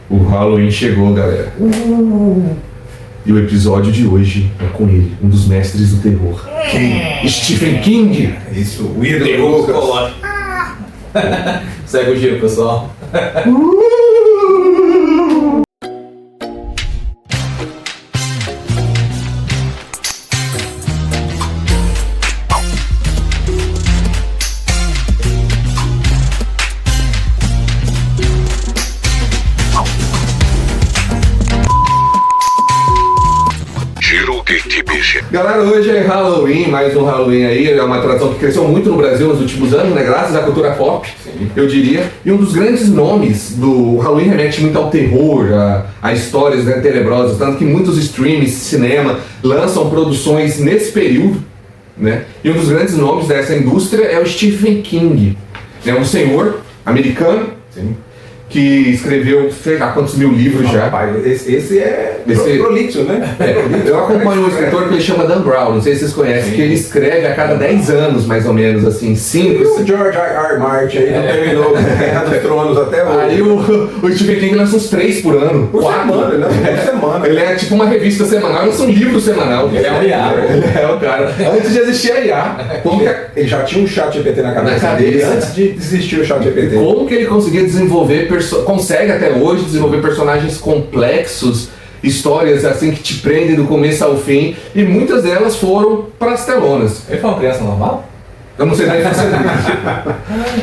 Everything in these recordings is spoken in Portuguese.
O Halloween chegou, galera. E o episódio de hoje é com ele, um dos mestres do terror. Quem? Stephen King! Isso, o ídolo Lucas. Segue o giro, pessoal. Galera, hoje é Halloween, mais um Halloween aí, é uma tradição que cresceu muito no Brasil nos últimos anos, né, graças à cultura pop, eu diria. E um dos grandes nomes do Halloween remete muito ao terror, a histórias, né, tenebrosas, tanto que muitos streams, cinema, lançam produções nesse período, né? E um dos grandes nomes dessa indústria é o Stephen King, né, um senhor americano. Sim. Que escreveu, sei lá quantos mil livros já. Rapaz, esse é prolixo, né? Eu acompanho um escritor que ele chama Dan Brown, não sei se vocês conhecem, que ele escreve a cada 10 anos, mais ou menos, assim, 5. E o George R. Martin aí não terminou Guerra dos Tronos até hoje. Aí o Stephen King lança uns 3 por ano. Por 4 semana, né? Por semana. Ele é tipo uma revista semanal, lança um livro semanal. Ele é o IA. Ele é o cara. Antes de existir a IA. Ele já tinha um chat GPT na cabeça dele antes de existir o chat GPT. Como que ele conseguia desenvolver consegue até hoje desenvolver personagens complexos, histórias assim que te prendem do começo ao fim, e muitas delas foram para as telonas. Ele foi uma criança normal? Eu não sei nem fazer isso.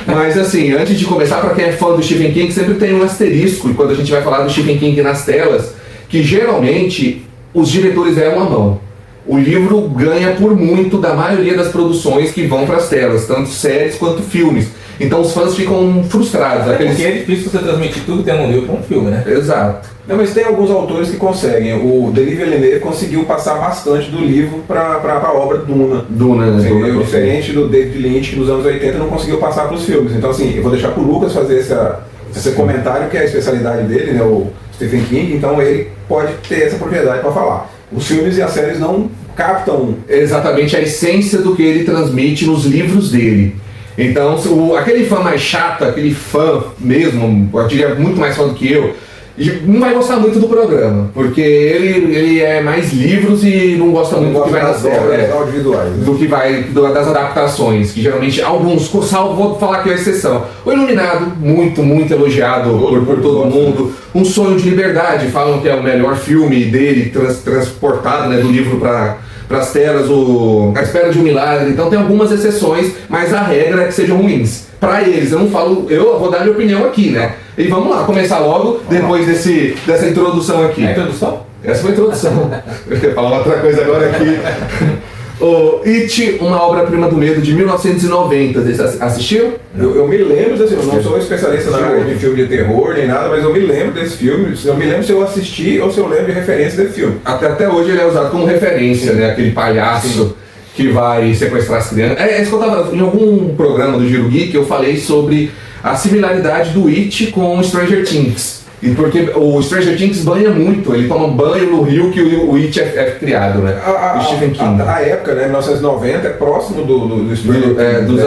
Mas assim, antes de começar, para quem é fã do Stephen King, sempre tem um asterisco, e quando a gente vai falar do Stephen King nas telas, que geralmente os diretores erram a mão. O livro ganha por muito da maioria das produções que vão para as telas, tanto séries quanto filmes. Então os fãs ficam frustrados. Porque é difícil você transmitir tudo que tem no livro para um filme, né? Exato. Não, mas tem alguns autores que conseguem. O Denis Villeneuve conseguiu passar bastante do livro para a obra Duna. Duna, diferente do David Lynch, que nos anos 80 não conseguiu passar para os filmes. Então assim, eu vou deixar para o Lucas fazer esse comentário, que é a especialidade dele, né, o Stephen King, então ele pode ter essa propriedade para falar. Os filmes e as séries não captam exatamente a essência do que ele transmite nos livros dele. Então, aquele fã mais chato, aquele fã mesmo, eu diria muito mais fã do que eu, não vai gostar muito do programa, porque ele é mais livros e não gosta muito do que vai nas obras audiovisuais, né? Do que vai das adaptações, que geralmente alguns, salvo, vou falar que é a exceção. O Iluminado, muito elogiado por todo mundo. Um Sonho de Liberdade, falam que é o melhor filme dele, transportado, né, do livro para as telas, A Espera de um Milagre. Então tem algumas exceções, mas a regra é que sejam ruins. Pra eles, eu não falo, eu vou dar minha opinião aqui, né? E vamos lá, começar logo, depois dessa introdução aqui. É a introdução? Essa foi a introdução. Eu ia falar outra coisa agora aqui. O It, uma obra-prima do medo de 1990, vocês assistiram? Eu me lembro, assim, eu não sou especialista na área de filme de terror nem nada, mas eu me lembro desse filme, eu me lembro se eu assisti ou se eu lembro de referência desse filme. Até hoje ele é usado como referência, né? Aquele palhaço. Sim. Que vai sequestrar as crianças. É isso que eu tava, em algum programa do Giro Geek eu falei sobre a similaridade do It com Stranger Things. E porque o Stranger Things banha muito, ele toma banho no rio que o It é criado, né? O Stephen King. A época, né, 1990, é próximo do Stranger Things.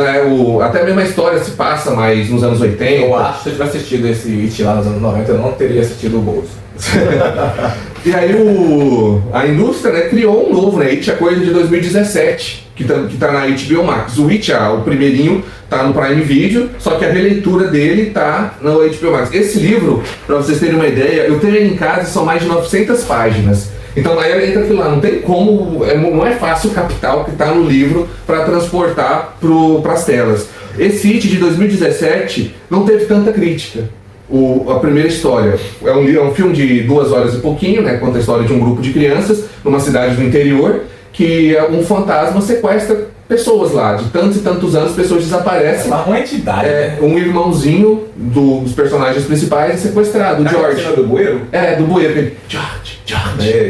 Até a mesma história se passa, mas nos anos 80. Eu acho que se eu tivesse assistido esse It lá nos anos 90, eu não teria assistido o Bolso. E aí a indústria, né, criou um novo, né? It é coisa de 2017, que tá na HBO Max. O It, o primeirinho, tá no Prime Video, só que a releitura dele tá no HBO Max. Esse livro, pra vocês terem uma ideia, eu tenho ele em casa e são mais de 900 páginas. Então aí entra aquilo lá, não tem como, não é fácil captar o que tá no livro para transportar pras telas. Esse It de 2017 não teve tanta crítica. A primeira história é um filme de 2 horas e pouquinho, né? Conta a história de um grupo de crianças numa cidade do interior que um fantasma sequestra pessoas lá, de tantos e tantos anos, pessoas desaparecem. É uma entidade. Um irmãozinho dos personagens principais é sequestrado, o George. A cena do bueiro? Do bueiro. George.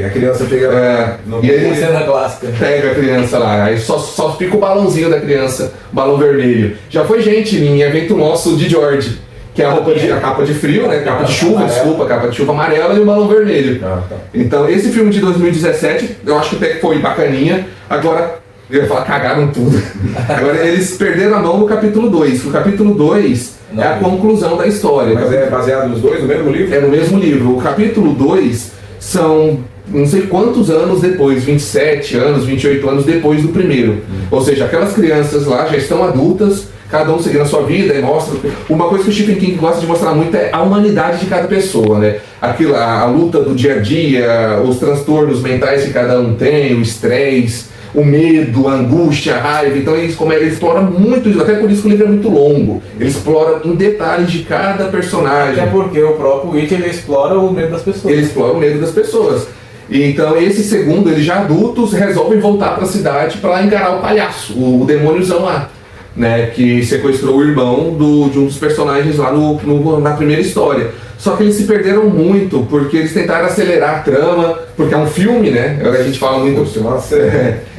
A criança pega. E aí, cena clássica. Pega a criança lá, aí só fica o balãozinho da criança, o balão vermelho. Já foi gente em evento nosso de George. Que é a capa de frio, né? Capa de chuva, desculpa, capa de chuva amarela e o balão vermelho. Então, esse filme de 2017, eu acho que até que foi bacaninha. Agora, Eu ia falar, cagaram tudo. Agora, eles perderam a mão no capítulo 2. O capítulo 2 é a conclusão da história. Mas é baseado nos dois, no mesmo livro? É no mesmo livro. O capítulo 2 são não sei quantos anos depois, 27 anos, 28 anos depois do primeiro. Ou seja, aquelas crianças lá já estão adultas, cada um seguindo a sua vida e mostra... Uma coisa que o Stephen King gosta de mostrar muito é a humanidade de cada pessoa, né? Aquilo, a luta do dia a dia, os transtornos mentais que cada um tem, o estresse, o medo, a angústia, a raiva. Então ele explora muito isso, até por isso que o livro é muito longo. Ele explora em detalhes de cada personagem. Até porque o próprio It, ele explora o medo das pessoas. Ele explora o medo das pessoas. E então esse segundo, eles já adultos resolvem voltar para a cidade para encarar o palhaço, o demôniozão lá, né, que sequestrou o irmão de um dos personagens lá na primeira história. Só que eles se perderam muito, porque eles tentaram acelerar a trama, porque é um filme, né? A gente fala muito...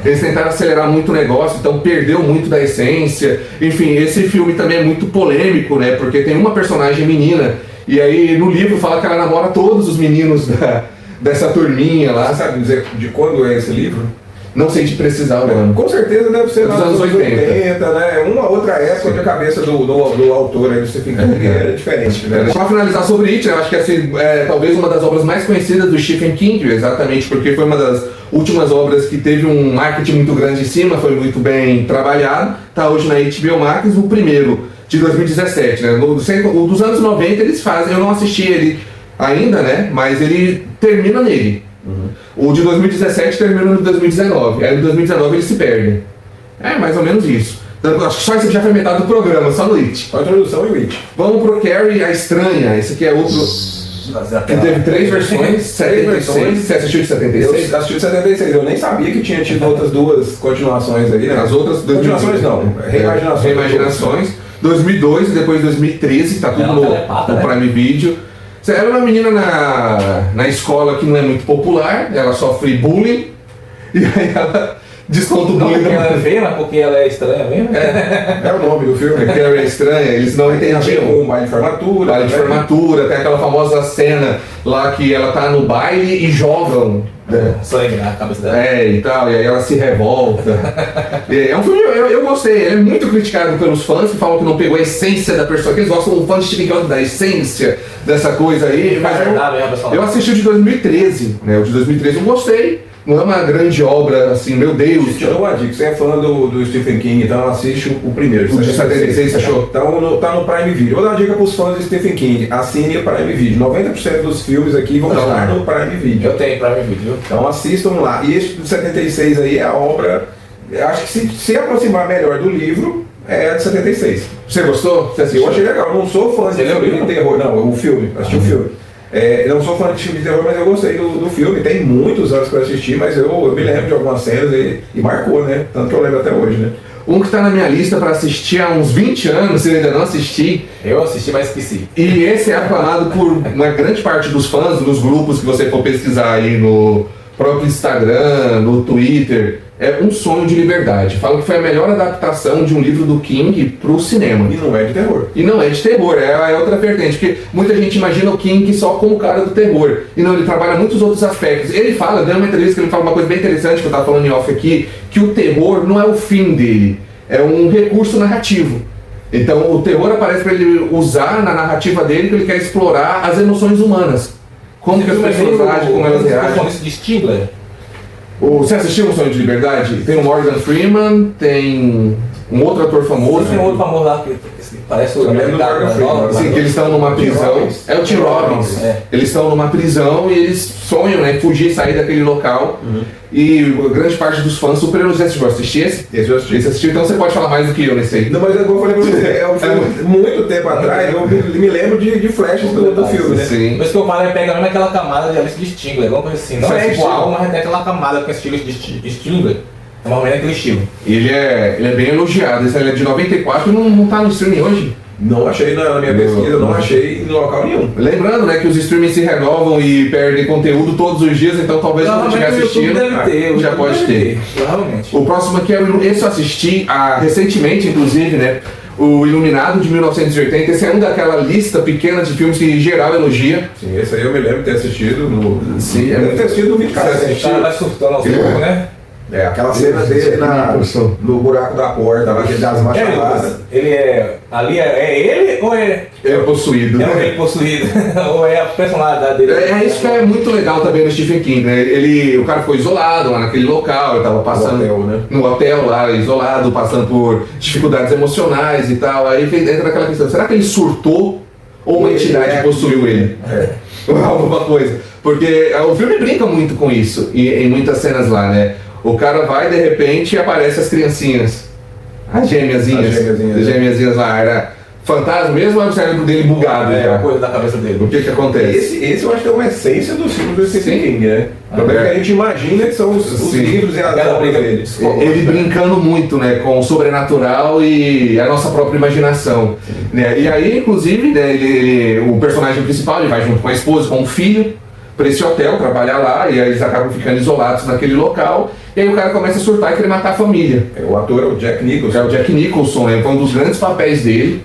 Eles tentaram acelerar muito o negócio, então perdeu muito da essência. Enfim, esse filme também é muito polêmico, né? Porque tem uma personagem menina, e aí no livro fala que ela namora todos os meninos dessa turminha lá. Você sabe dizer de quando é esse livro? Não sei te precisar o ano. Com certeza deve ser dos anos 80, né? Uma outra época de cabeça do autor aí do Stephen King era diferente, né? Para finalizar sobre It, eu acho que essa é talvez uma das obras mais conhecidas do Stephen King, exatamente porque foi uma das últimas obras que teve um marketing muito grande em cima, foi muito bem trabalhado. Está hoje na HBO Max, o primeiro de 2017, né? O dos anos 90 eles fazem, eu não assisti ele ainda, né? Mas ele termina nele. O de 2017 termina no 2019. Aí em 2019 eles se perdem. É mais ou menos isso. Então, acho que só isso já foi metade do programa, só no It. Só a introdução e o It. Vamos pro Carrie, a Estranha. Esse aqui é outro. Que teve 3 versões, 76. Você assistiu de 76? Eu assisti de 76. Eu nem sabia que tinha tido outras duas continuações aí, né? As outras. Continuações não, reimaginações. Reimaginações. 2002 e depois 2013, tá tudo no Prime Video. Ela é uma menina na escola que não é muito popular, ela sofre bullying, e aí ela desconta o bullying. Porque ela é feia, mas porque ela é estranha mesmo? É o nome do filme. Porque ela é estranha, eles não entendiam. Um baile de formatura. Baile de formatura, tem aquela famosa cena lá que ela tá no baile e jogam. Sangue na cabeça dela. E tal, e aí ela se revolta. É um filme, eu gostei, ele é muito criticado pelos fãs que falam que não pegou a essência da pessoa, que eles gostam do fã de Stephen King da essência dessa coisa aí, mas eu assisti o de 2013, né? O de 2013 eu gostei. Não é uma grande obra, assim, meu Deus. Te dou uma dica, você é fã do Stephen King, então assiste o primeiro. O de 76, você achou? Tá no Prime Video. Vou dar uma dica para os fãs de Stephen King, assine o Prime Video. 90% dos filmes aqui vão estar no Prime Video. Eu tenho Prime Video. Então assistam lá. E esse do 76 aí é a obra, acho que se aproximar melhor do livro, é a de 76. Você gostou? Você assistiu? Eu achei legal, eu não sou fã de filme de terror, não, o filme, assisti o filme. Eu não sou fã de filme de terror, mas eu gostei do filme. Tem muitos anos que eu assisti, mas eu me lembro de algumas cenas e marcou, né? Tanto que eu lembro até hoje, né? Um que está na minha lista para assistir há uns 20 anos, se eu ainda não assisti. Eu assisti, mas esqueci. E esse é aclamado por uma grande parte dos fãs, dos grupos que você for pesquisar aí no próprio Instagram, no Twitter. É Um Sonho de Liberdade. Falam que foi a melhor adaptação de um livro do King para o cinema. E não é de terror. E não é de terror, é outra vertente. Porque muita gente imagina o King só como o cara do terror. E não, ele trabalha muitos outros aspectos. Ele fala, deu uma entrevista que ele fala uma coisa bem interessante, que eu estava falando em off aqui, que o terror não é o fim dele, é um recurso narrativo. Então o terror aparece para ele usar na narrativa dele que ele quer explorar as emoções humanas. Como que as pessoas agem, como elas reagem. De Stigler. Você assistiu Um Sonho de Liberdade? Tem o Morgan Freeman, tem um outro ator famoso. Tem outro famoso lá que parece o Morgan Freeman. Sim, que eles estão numa prisão. É o Tim Robbins. Eles estão numa prisão e eles sonham, né, fugir e sair daquele local. E grande parte dos fãs super elogiados. Você assistiu esse? Esse eu assisti. Esse assistiu, então você pode falar mais do que eu nesse aí. Não, mas eu falei pra você, é um filme muito tempo atrás, eu me lembro de flashes do filme, né? Sim. Por isso que eu falo, é pega mesmo aquela camada de Alice de Stingler, alguma coisa assim. Não Você é assistiu? igual, mas tem aquela camada com esse estilo de Stingler. É mais ou menos aquele estilo. E ele é bem elogiado. Esse ele é de 94 e não tá no streaming hoje. Não achei na minha pesquisa, não achei em local nenhum. Lembrando, né, que os streamings se renovam e perdem conteúdo todos os dias, então talvez você estiver assistindo, já pode ter. Provavelmente. O próximo aqui é esse eu assisti recentemente, inclusive, né? O Iluminado de 1980. Esse é um daquela lista pequena de filmes que em geral elogia. Sim, esse aí eu me lembro de ter assistido no. Sim, deve ter assistido no vídeo. Cara, vai surtando aos poucos, né? Aquela cena dele no buraco da porta, lá que ele dá as machacadas. Ele é. Ali é ele ou é. É possuído. É ele possuído. Ou é a personalidade dele? É isso que é muito legal também no Stephen King, né? O cara ficou isolado lá naquele local, ele tava passando no hotel, né? No hotel lá, isolado, passando por dificuldades emocionais e tal. Aí entra naquela questão, será que ele surtou ou uma entidade possuiu ele? Alguma coisa. Porque o filme brinca muito com isso, em muitas cenas lá, né? O cara vai, de repente, e aparece as criancinhas. As gêmeazinhas lá. Era fantasma mesmo ou é o cérebro dele bugado? É a coisa da cabeça dele. O que acontece? Esse eu acho que é uma essência dos filmes do Stephen King, né? Porque a gente imagina que são os livros e as obras dele. Ele brincando muito, né, com o sobrenatural e a nossa própria imaginação. Né? E aí, inclusive, né, o personagem principal ele vai junto com a esposa, com o filho, para esse hotel, trabalhar lá, e aí eles acabam ficando isolados naquele local, e aí o cara começa a surtar e querer matar a família. O ator é o Jack Nicholson. É o Jack Nicholson, né? Foi um dos grandes papéis dele,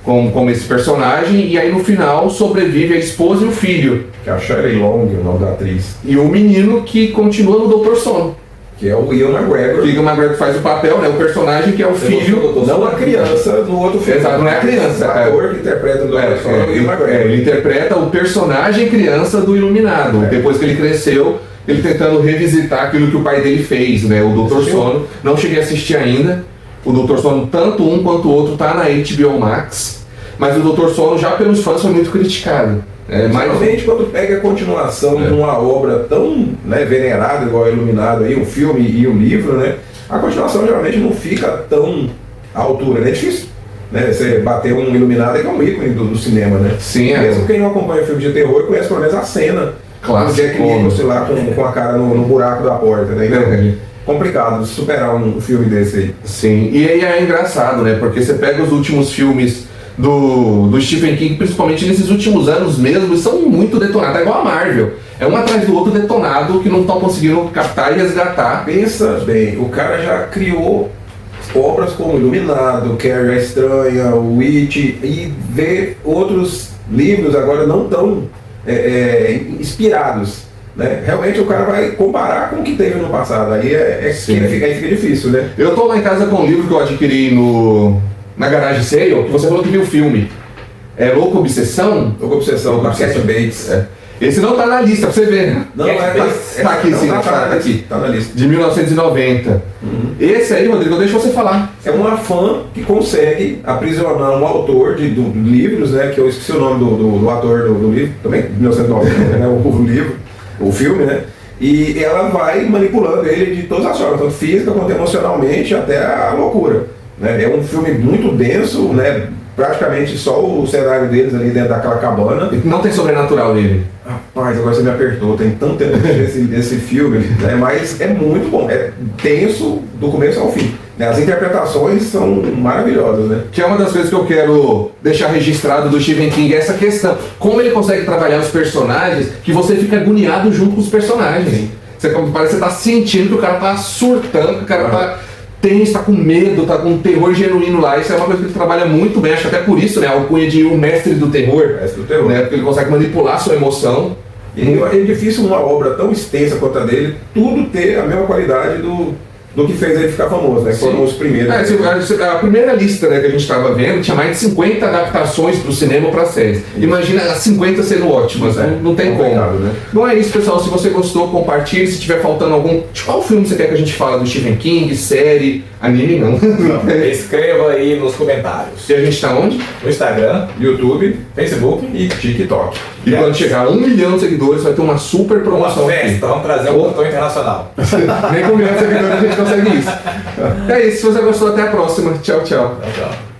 como esse personagem, e aí no final sobrevive a esposa e o filho. Que é a Shelley Long, o nome da atriz. E o menino que continua no Dr. Sono. Que é o Ian McGregor. O Ian McGregor faz o papel, né? O personagem que é o filho. Não a criança no outro filme. Exato, não é a criança. O ator que interpreta o Dr. Sono é o Ian McGregor. Ele interpreta o personagem criança do Iluminado. Depois que ele cresceu, ele tentando revisitar aquilo que o pai dele fez, né? O Dr. Sono. Não cheguei a assistir ainda. O Dr. Sono, tanto um quanto o outro, tá na HBO Max. Mas o Dr. Sono, já pelos fãs, foi muito criticado. Principalmente quando pega a continuação de uma obra tão venerada, igual Iluminado, aí, um filme e um livro, né? A continuação geralmente não fica tão à altura, né? É difícil, né? Você bater um Iluminado que é um ícone do cinema, né? Sim, mesmo quem não acompanha filme de terror conhece pelo menos a cena do Jack Nicholson lá com a cara no buraco da porta, né? Então, complicado de superar um filme desse aí. Sim, e aí é engraçado, né? Porque você pega os últimos filmes do Stephen King, principalmente nesses últimos anos mesmo, são muito detonados, é igual a Marvel. É um atrás do outro detonado que não estão conseguindo captar e resgatar. Pensa bem, o cara já criou obras como Iluminado, Carrie a Estranha, o Witch, e vê outros livros agora não tão inspirados. Né? Realmente o cara vai comparar com o que teve no passado, aí fica difícil, né? Eu tô lá em casa com um livro que eu adquiri na Garage Sale, que você falou que viu o filme. É Louca Obsessão? Louca Obsessão, do Kathy Bates. Esse não tá na lista, pra você ver. Não, tá aqui, sim, tá aqui. Tá na lista. De 1990. Esse aí, Rodrigo, deixa você falar. É uma fã que consegue aprisionar um autor de livros, né? Que eu esqueci o nome do ator do livro, também, 1990, né? O livro, o filme, né? E ela vai manipulando ele de todas as formas, tanto física quanto emocionalmente, até a loucura. Né? É um filme muito denso, né? Praticamente só o cenário deles ali dentro daquela cabana. Não tem sobrenatural nele. Rapaz, agora você me apertou, tem tanto tempo esse filme, né? Mas é muito bom, é tenso do começo ao fim. Né? As interpretações são maravilhosas, né? Que é uma das coisas que eu quero deixar registrado do Stephen King, é essa questão. Como ele consegue trabalhar os personagens, que você fica agoniado junto com os personagens. Parece que você tá sentindo que o cara tá surtando, que o cara tá tenso, tá com medo, tá com um terror genuíno lá. Isso é uma coisa que ele trabalha muito bem, acho até por isso, né? A alcunha de o mestre do terror. Mestre do terror. Né? Porque ele consegue manipular a sua emoção. E é difícil uma obra tão extensa quanto a dele, tudo ter a mesma qualidade do que fez ele ficar famoso, né? Que foram os primeiros. A primeira lista, né, que a gente estava vendo tinha mais de 50 adaptações para o cinema ou para séries. Imagina as 50 sendo ótimas, não tem como. Né? Bom, é isso, pessoal. Se você gostou, compartilhe. Se tiver faltando algum. De qual filme você quer que a gente fale do Stephen King, série, anime, não? Escreva aí nos comentários. E a gente está onde? No Instagram, YouTube, Facebook e TikTok. E quando chegar a 1 milhão de seguidores, vai ter uma super promoção. Uma festa, vamos trazer um cantor internacional. Nem com 1 milhão de seguidores a gente consegue isso. É isso, se você gostou, até a próxima. Tchau, tchau. Tchau, tchau.